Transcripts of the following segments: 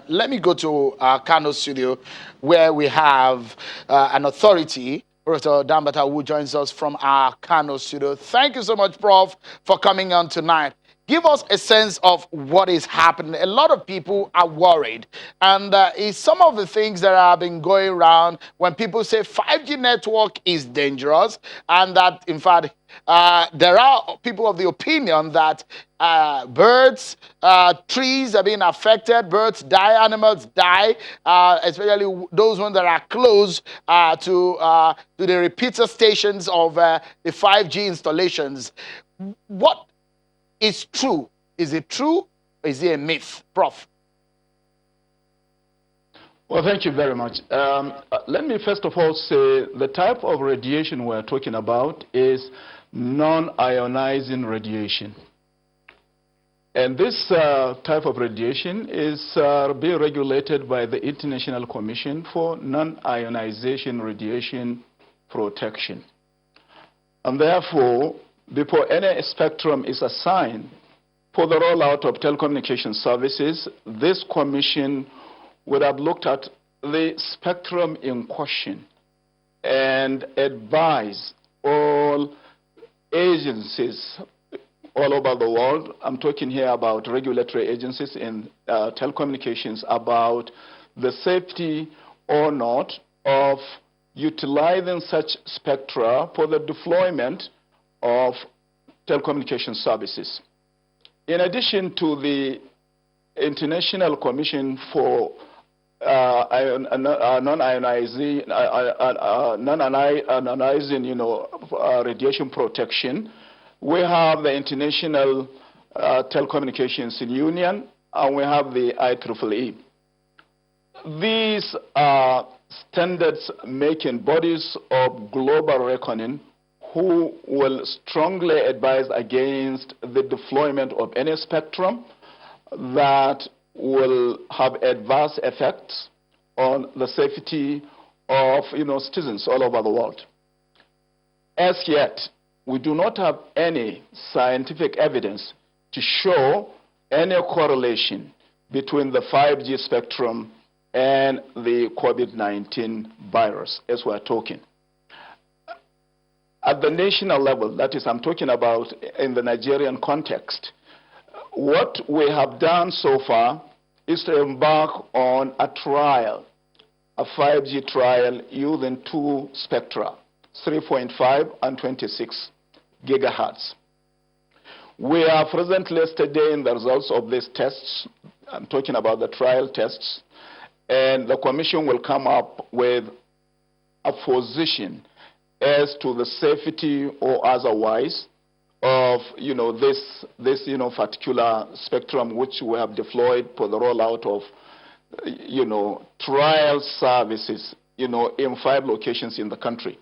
let me go to our Kano studio where we have an authority, Professor Danbatta, who joins us from our Kano studio. Thank you so much, Prof, for coming on tonight. Give us a sense of what is happening. A lot of people are worried. And it's some of the things that have been going around when people say 5G network is dangerous, and that, in fact, there are people of the opinion that birds, trees are being affected, birds die, animals die, especially those ones that are close to the repeater stations of the 5G installations. What is true? Is it true or is it a myth, Prof? Well, thank you very much. Let me first of all say the type of radiation we're talking about is non-ionizing radiation. And this type of radiation is being regulated by the International Commission for Non-Ionization Radiation Protection. And therefore, before any spectrum is assigned for the rollout of telecommunication services, this commission would have looked at the spectrum in question and advise all agencies all over the world. I'm talking here about regulatory agencies in telecommunications about the safety or not of utilizing such spectra for the deployment of telecommunication services. In addition to the International Commission for non-ionizing, radiation protection, we have the International Telecommunications Union, and we have the IEEE. These are standards-making bodies of global reckoning who will strongly advise against the deployment of any spectrum that will have adverse effects on the safety of citizens all over the world. As yet, we do not have any scientific evidence to show any correlation between the 5G spectrum and the COVID-19 virus as we're talking. At the national level, that is, I'm talking about in the Nigerian context, what we have done so far is to embark on a trial, a 5G trial using two spectra, 3.5 and 26 gigahertz. We are presently studying the results of these tests. I'm talking about the trial tests. And the commission will come up with a position as to the safety or otherwise of this particular spectrum which we have deployed for the rollout of trial services in 5 locations in the country.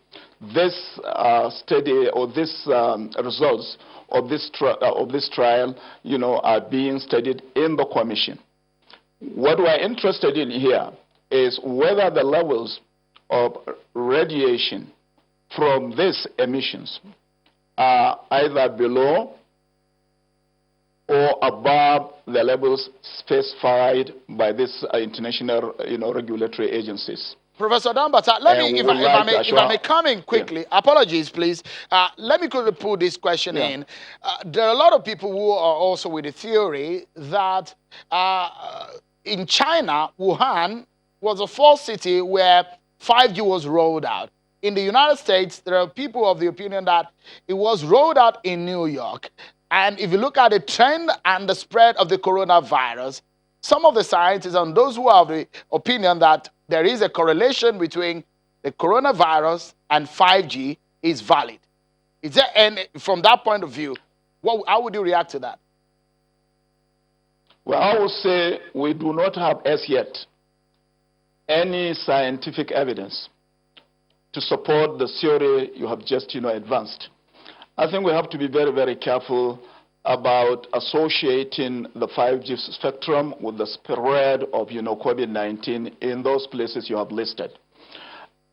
This study or this results of this trial are being studied in the commission. What we're interested in here is whether the levels of radiation from these emissions are either below or above the levels specified by these international regulatory agencies. Professor Danbatta, let me, if I may come in quickly, yeah. Apologies, please. Let me quickly put this question in. There are a lot of people who are also with the theory that in China, Wuhan was a first city where 5G was rolled out. In the United States, there are people of the opinion that it was rolled out in New York. And if you look at the trend and the spread of the coronavirus, some of the scientists and those who have the opinion that there is a correlation between the coronavirus and 5G is valid. Is there any, from that point of view, how would you react to that? Well, I would say we do not have as yet any scientific evidence to support the theory you have just advanced. I think we have to be very, very careful about associating the 5G spectrum with the spread of COVID-19 in those places you have listed.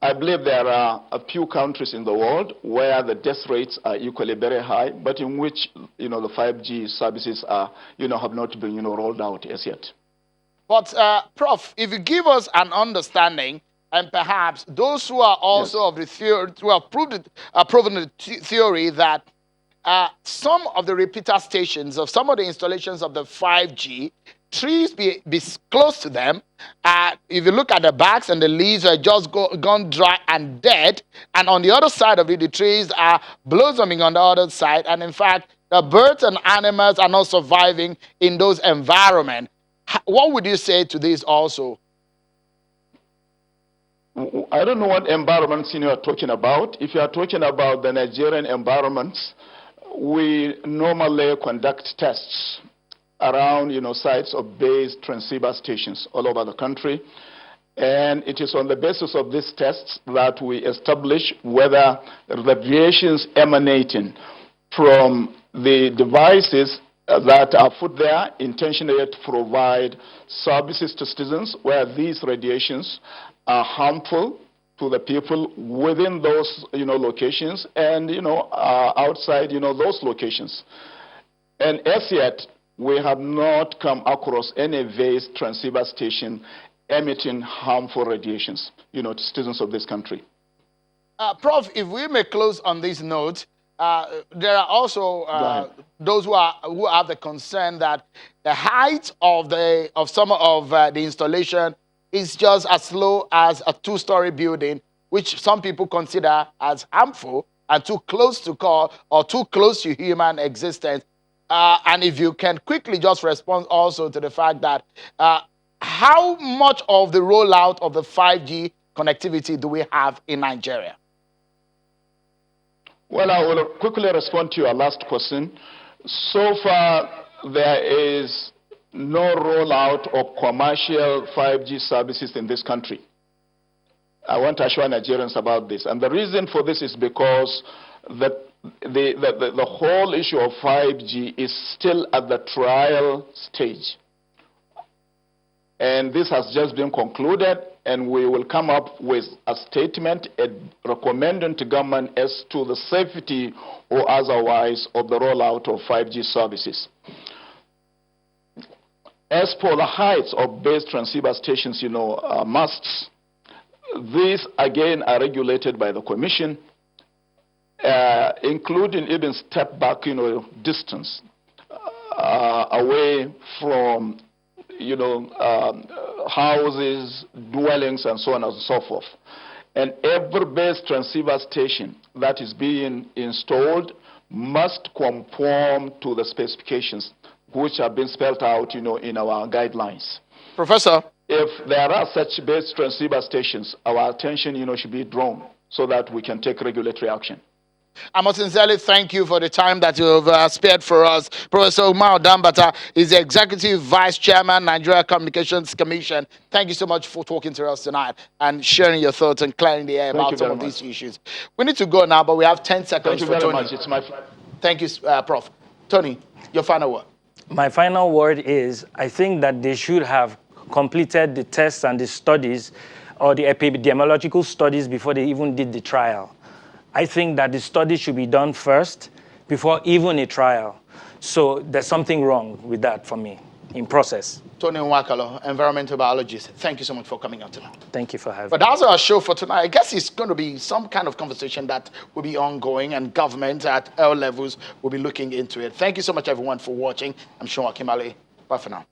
I believe there are a few countries in the world where the death rates are equally very high, but in which the 5G services are have not been rolled out as yet. But, Prof, if you give us an understanding, and perhaps those who are also Yes. of the theory, who have proven the theory that some of the repeater stations of some of the installations of the 5G, trees be close to them. If you look at the backs and the leaves are just gone dry and dead, and on the other side of it, the trees are blossoming on the other side. And in fact, the birds and animals are not surviving in those environments. What would you say to this also? I don't know what environments you are talking about. If you are talking about the Nigerian environments, we normally conduct tests around, sites of base transceiver stations all over the country. And it is on the basis of these tests that we establish whether radiations emanating from the devices that are put there intentionally to provide services to citizens, where these radiations are harmful to the people within those locations and outside those locations. And as yet, we have not come across any base transceiver station emitting harmful radiations to citizens of this country. Prof, if we may close on this note, there are also those who have the concern that the height of some of the installation is just as low as a two-story building, which some people consider as harmful and too close to call or too close to human existence. And if you can quickly just respond also to the fact that how much of the rollout of the 5G connectivity do we have in Nigeria? Well, I will quickly respond to your last question. So far, there is no rollout of commercial 5G services in this country. I want to assure Nigerians about this. And the reason for this is because the whole issue of 5G is still at the trial stage. And this has just been concluded, and we will come up with a statement recommending to government as to the safety or otherwise of the rollout of 5G services. As for the heights of base transceiver stations, masts, these again are regulated by the Commission, including even step back, distance away from houses, dwellings, and so on and so forth. And every base transceiver station that is being installed must conform to the specifications which have been spelled out, in our guidelines. Professor? If there are such base transceiver stations, our attention, should be drawn so that we can take regulatory action. I must sincerely thank you for the time that you've spared for us. Professor Umar Danbatta is the Executive Vice Chairman, Nigeria Communications Commission. Thank you so much for talking to us tonight and sharing your thoughts and clearing the air about some of these issues. We need to go now, but we have 10 seconds for Tony. Thank you very much. It's my pleasure. Thank you, Prof. Tony, your final word. My final word is, I think that they should have completed the tests and the studies or the epidemiological studies before they even did the trial. I think that the study should be done first before even a trial. So there's something wrong with that for me in process. Tony Nwakalo, environmental biologist, thank you so much for coming out tonight. Thank you for having me. But that's our show for tonight. I guess it's going to be some kind of conversation that will be ongoing, and government at all levels will be looking into it. Thank you so much, everyone, for watching. I'm Sean Akimale. Bye for now.